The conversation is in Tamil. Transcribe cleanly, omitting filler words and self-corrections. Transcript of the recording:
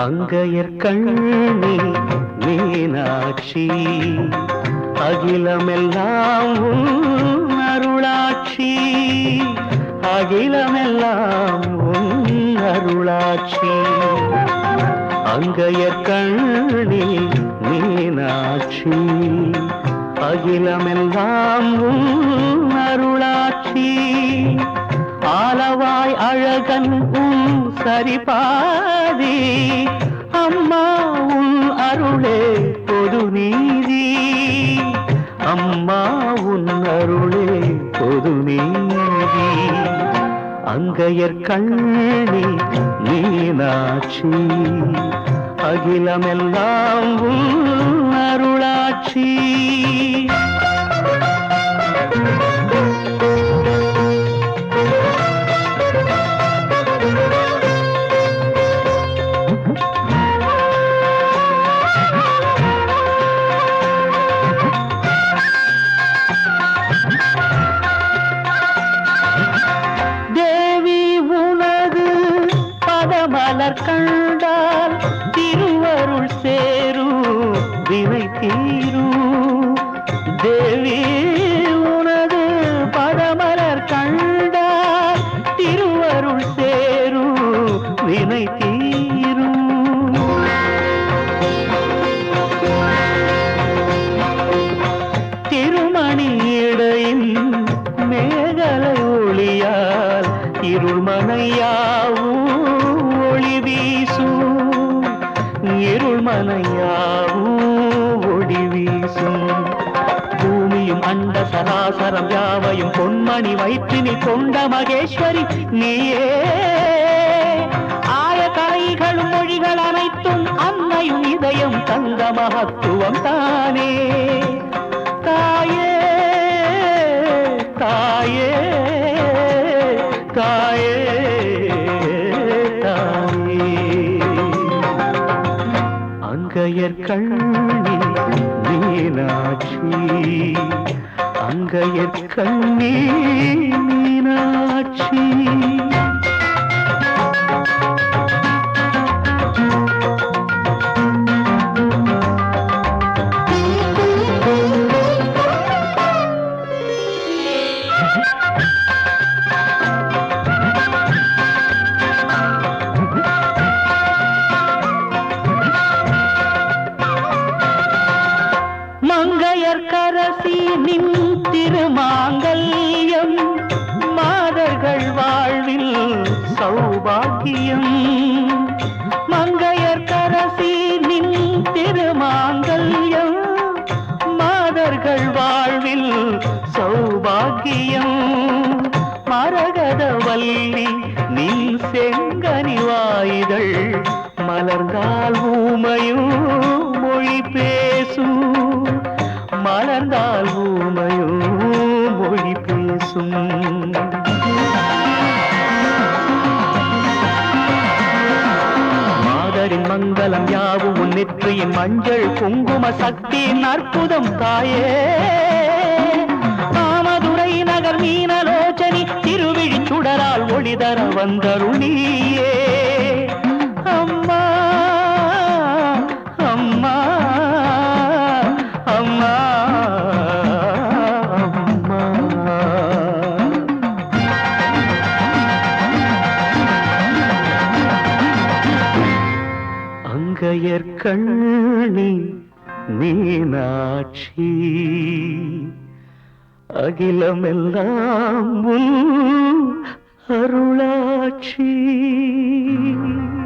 அங்கையர்கண்ணி மீனாட்சி அகிலமெல்லாம் உன் அருளாட்சி அகிலமெல்லாம் உன் அருளாட்சி அங்கையர்கண்ணி மீனாட்சி அகிலமெல்லாம் உன் அருளாட்சி ஆலவாய் அழகன் உன் சரிபாதி அம்மா உன் அருளே பொது நீதி அம்மா உன் அருளே பொது நீதி அங்கையர்கண்ணி மீனாட்சி அகிலமெல்லாம் உன் அருளாட்சி மலர் கண்டால் திருவருள் சேரும் வினை தீரும் தேவி உனது பதமலர் கண்டால் திருவருள் சேரும் வினை தீரும் திருமணி இடையின் மேகலை ஒளியால் இருள்மனையாவும் ஒளி வீசும் இருள்மனையாவும் ஒளி வீசும் பூமியும் அண்ட சராசரம் யாவையும் பொன்மணி வயிற்றினில் கொண்ட மகேஸ்வரி நீயே ஆய கலைகளும் மொழிகள் அனைத்தும் அன்னையும் இதயம் தந்த மகத்துவம் தானே தாயே தாயே தாயே அங்கையர்கண்ணி மீனாட்சி அங்கையர்கண்ணி மீனாட்சி மங்கையர்க்கரசி நின் திருமாங்கல்யம் மாதர்கள் வாழ்வில் சௌபாக்கியம் மங்கையர்க்கரசி நின் திருமாங்கல்யம் மாதர்கள் வாழ்வில் சௌபாக்கியம் மரகதவல்லி நின் செங்கனி வாய்தழ் மலர்ந்தால் ஊமையும் மொழி பேசும் மலர்ந்தால் ஊமையும் மொழி பேசும் மாதரின் மங்களம் யாவும் உன் நெற்றியின் மஞ்சள் குங்கும சக்தியின் அற்புதம் தாயே மாமதுரை நகர் மீனலோச்சனி திருவிழி சுடரால் ஒளிதர வந்தருள் நீயே அம்மா அம்மா அம்மா அங்கையர்கண்ணி மீனாட்சி அகிலமெல்லாம் உன் அருளாட்சி